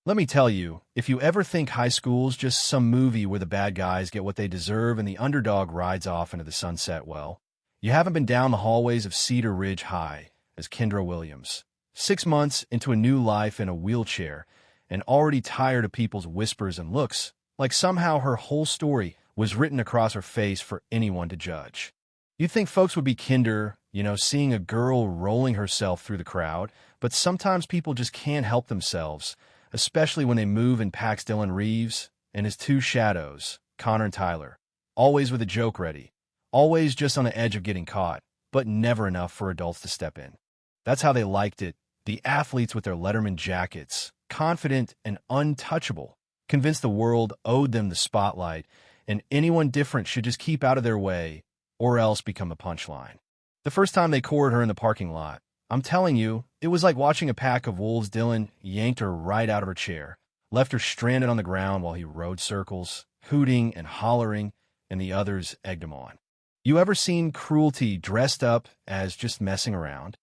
Let me tell you, if you ever think high school's just some movie where the bad guys get what they deserve and the underdog rides off into the sunset, well, you haven't been down the hallways of Cedar Ridge High as Kendra Williams. 6 months into a new life in a wheelchair and already tired of people's whispers and looks, like somehow her whole story was written across her face for anyone to judge. You'd think folks would be kinder, seeing a girl rolling herself through the crowd, but sometimes people just can't help themselves, especially when they move in Pax Dylan Reeves and his two shadows, Connor and Tyler, always with a joke ready, always just on the edge of getting caught, but never enough for adults to step in. That's how they liked it, the athletes with their Letterman jackets, confident and untouchable, convinced the world owed them the spotlight, and anyone different should just keep out of their way or else become the punchline. The first time they cornered her in the parking lot, I'm telling you, it was like watching a pack of wolves. Dylan yanked her right out of her chair, left her stranded on the ground while he rode circles, hooting and hollering, and the others egged him on. You ever seen cruelty dressed up as just messing around?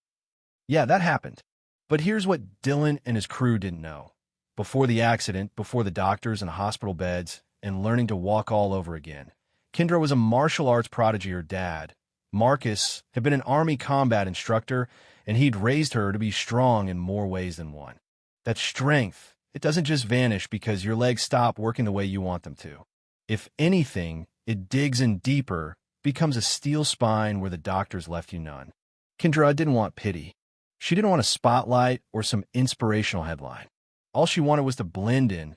Yeah, that happened. But here's what Dylan and his crew didn't know. Before the accident, before the doctors and hospital beds, and learning to walk all over again, Kendra was a martial arts prodigy. Her dad, Marcus, had been an Army combat instructor, and he'd raised her to be strong in more ways than one. That strength, it doesn't just vanish because your legs stop working the way you want them to. If anything, it digs in deeper, becomes a steel spine where the doctors left you none. Kendra didn't want pity. She didn't want a spotlight or some inspirational headline. All she wanted was to blend in,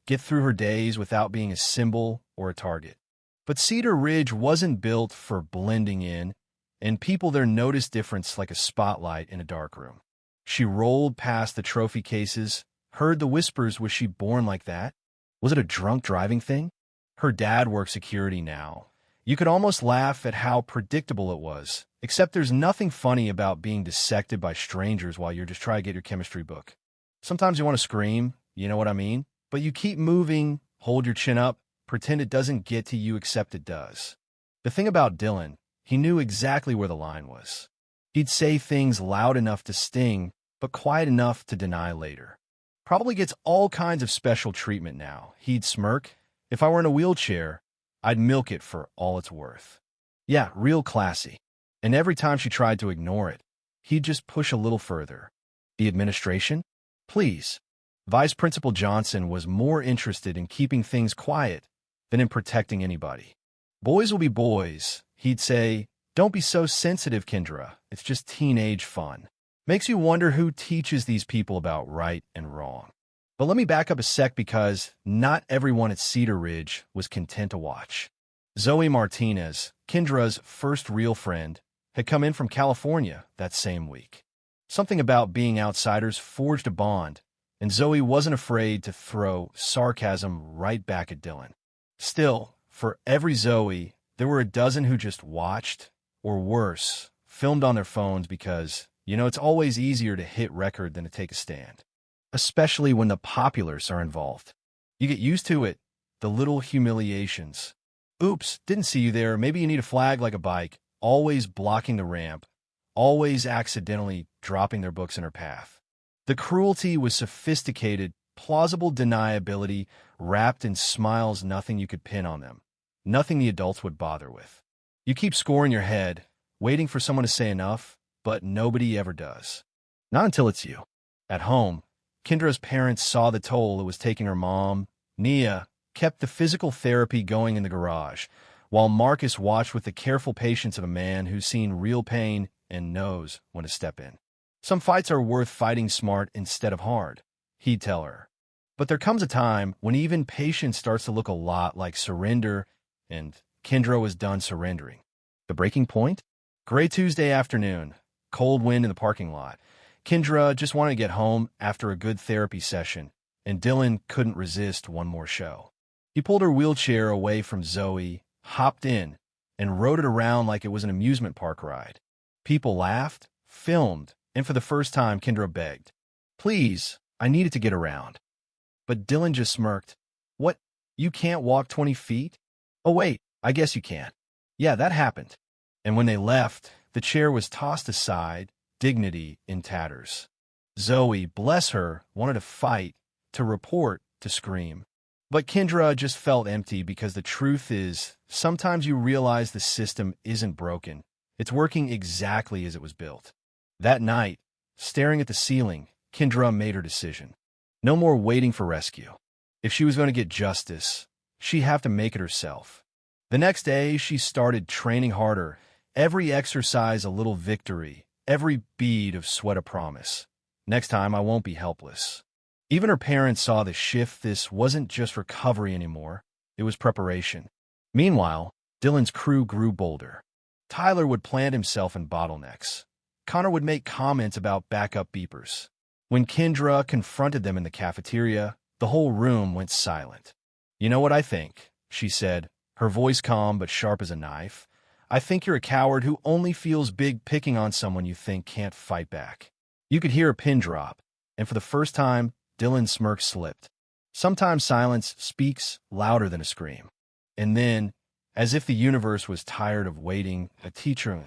get through her days without being a symbol or a target. But Cedar Ridge wasn't built for blending in, and people there noticed difference like a spotlight in a dark room. She rolled past the trophy cases, heard the whispers. Was she born like that? Was it a drunk driving thing? Her dad worked security now. You could almost laugh at how predictable it was, except there's nothing funny about being dissected by strangers while you're just trying to get your chemistry book. Sometimes you want to scream, you know what I mean? But you keep moving, hold your chin up, pretend it doesn't get to you except it does. The thing about Dylan, he knew exactly where the line was. He'd say things loud enough to sting, but quiet enough to deny later. Probably gets all kinds of special treatment now. He'd smirk. If I were in a wheelchair, I'd milk it for all it's worth. Yeah, real classy. And every time she tried to ignore it, he'd just push a little further. The administration? Please. Vice Principal Johnson was more interested in keeping things quiet than in protecting anybody. Boys will be boys, he'd say. Don't be so sensitive, Kendra. It's just teenage fun. Makes you wonder who teaches these people about right and wrong. But let me back up a sec because not everyone at Cedar Ridge was content to watch. Zoe Martinez, Kendra's first real friend, had come in from California that same week. Something about being outsiders forged a bond, and Zoe wasn't afraid to throw sarcasm right back at Dylan. Still, for every Zoe, there were a dozen who just watched, or worse, filmed on their phones because, it's always easier to hit record than to take a stand. Especially when the populace are involved. You get used to it, the little humiliations. Oops, didn't see you there. Maybe you need a flag like a bike. Always blocking the ramp. Always accidentally dropping their books in her path. The cruelty was sophisticated, plausible deniability wrapped in smiles nothing you could pin on them. Nothing the adults would bother with. You keep scoring your head, waiting for someone to say enough, but nobody ever does. Not until it's you. At home, Kendra's parents saw the toll it was taking her mom. Nia kept the physical therapy going in the garage, while Marcus watched with the careful patience of a man who's seen real pain and knows when to step in. Some fights are worth fighting smart instead of hard, he'd tell her. But there comes a time when even patience starts to look a lot like surrender, and Kendra was done surrendering. The breaking point? Gray Tuesday afternoon, cold wind in the parking lot. Kendra just wanted to get home after a good therapy session, and Dylan couldn't resist one more show. He pulled her wheelchair away from Zoe, hopped in, and rode it around like it was an amusement park ride. People laughed, filmed, and for the first time, Kendra begged, "Please, I needed to get around." But Dylan just smirked. "What? You can't walk 20 feet? Oh, wait, I guess you can." Yeah, that happened. And when they left, the chair was tossed aside, dignity in tatters. Zoe, bless her, wanted to fight, to report, to scream. But Kendra just felt empty because the truth is, sometimes you realize the system isn't broken. It's working exactly as it was built. That night, staring at the ceiling, Kendra made her decision. No more waiting for rescue. If she was going to get justice, she'd have to make it herself. The next day, she started training harder. Every exercise a little victory, every bead of sweat a promise. Next time, I won't be helpless. Even her parents saw the shift. This wasn't just recovery anymore. It was preparation. Meanwhile, Dylan's crew grew bolder. Tyler would plant himself in bottlenecks. Connor would make comments about backup beepers. When Kendra confronted them in the cafeteria, the whole room went silent. "You know what I think," she said, her voice calm but sharp as a knife. "I think you're a coward who only feels big picking on someone you think can't fight back." You could hear a pin drop, and for the first time, Dylan's smirk slipped. Sometimes silence speaks louder than a scream. And then, as if the universe was tired of waiting, a teacher,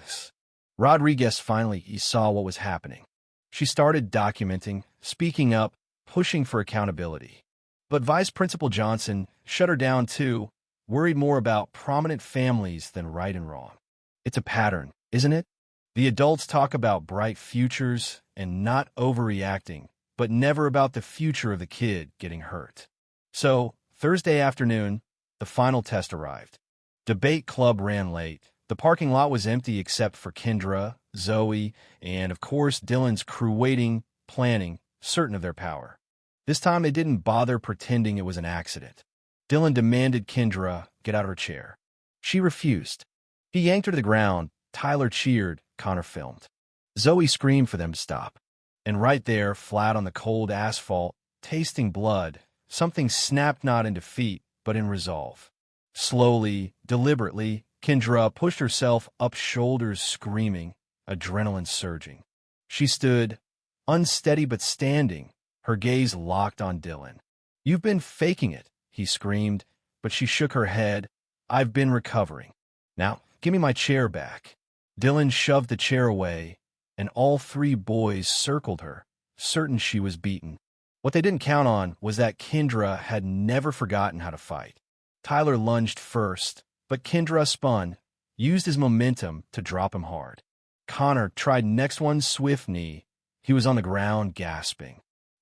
Rodriguez finally saw what was happening. She started documenting, speaking up, pushing for accountability. But Vice Principal Johnson shut her down too, worried more about prominent families than right and wrong. It's a pattern, isn't it? The adults talk about bright futures and not overreacting, but never about the future of the kid getting hurt. So, Thursday afternoon, the final test arrived. Debate club ran late. The parking lot was empty except for Kendra, Zoe, and, of course, Dylan's crew waiting, planning, certain of their power. This time they didn't bother pretending it was an accident. Dylan demanded Kendra get out of her chair. She refused. He yanked her to the ground. Tyler cheered. Connor filmed. Zoe screamed for them to stop. And right there, flat on the cold asphalt, tasting blood, something snapped not in defeat, but in resolve. Slowly, deliberately, Kendra pushed herself up shoulders, screaming, adrenaline surging. She stood, unsteady but standing, her gaze locked on Dylan. "You've been faking it," he screamed, but she shook her head. "I've been recovering. Now, give me my chair back." Dylan shoved the chair away, and all three boys circled her, certain she was beaten. What they didn't count on was that Kendra had never forgotten how to fight. Tyler lunged first, but Kendra spun, used his momentum to drop him hard. Connor tried next one's swift knee. He was on the ground, gasping.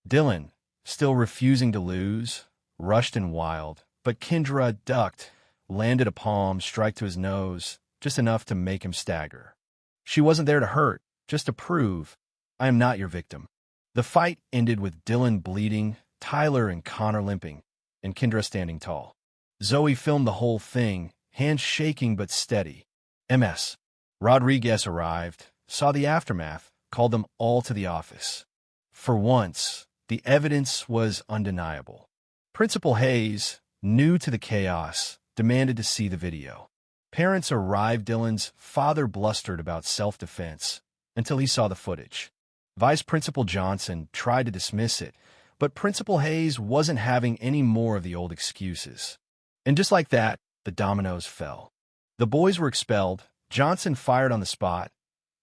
Dylan, still refusing to lose, rushed and wild, but Kendra ducked, landed a palm, strike to his nose, just enough to make him stagger. She wasn't there to hurt, just to prove, "I am not your victim." The fight ended with Dylan bleeding, Tyler and Connor limping, and Kendra standing tall. Zoe filmed the whole thing, hands shaking but steady. MS. Rodriguez arrived, saw the aftermath, called them all to the office. For once, the evidence was undeniable. Principal Hayes, new to the chaos, demanded to see the video. Parents arrived. Dylan's father blustered about self-defense until he saw the footage. Vice Principal Johnson tried to dismiss it, but Principal Hayes wasn't having any more of the old excuses. And just like that, the dominoes fell. The boys were expelled, Johnson fired on the spot,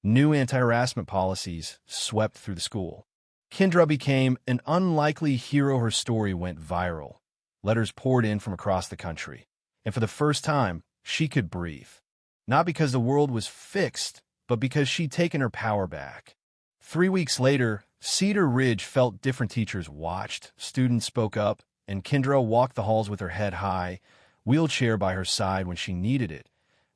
new anti-harassment policies swept through the school. Kendra became an unlikely hero. Her story went viral. Letters poured in from across the country. And for the first time, she could breathe. Not because the world was fixed, but because she'd taken her power back. 3 weeks later, Cedar Ridge felt different. Teachers watched, students spoke up, and Kendra walked the halls with her head high, wheelchair by her side when she needed it.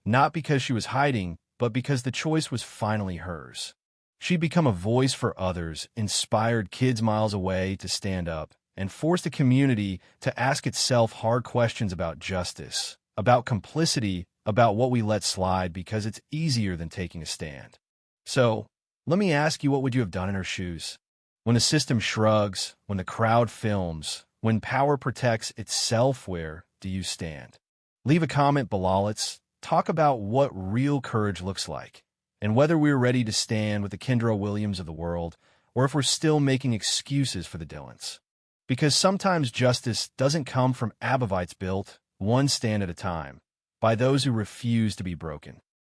Not because she was hiding, but because the choice was finally hers. She'd become a voice for others, inspired kids miles away to stand up, and forced a community to ask itself hard questions about justice, about complicity, about what we let slide because it's easier than taking a stand. So, let me ask you, what would you have done in her shoes? When the system shrugs, when the crowd films, when power protects itself, where do you stand? Leave a comment below. Let's talk about what real courage looks like, and whether we're ready to stand with the Kendra Williams of the world, or if we're still making excuses for the Dylans. Because sometimes justice doesn't come from Abavites built, one stand at a time, by those who refuse to be broken.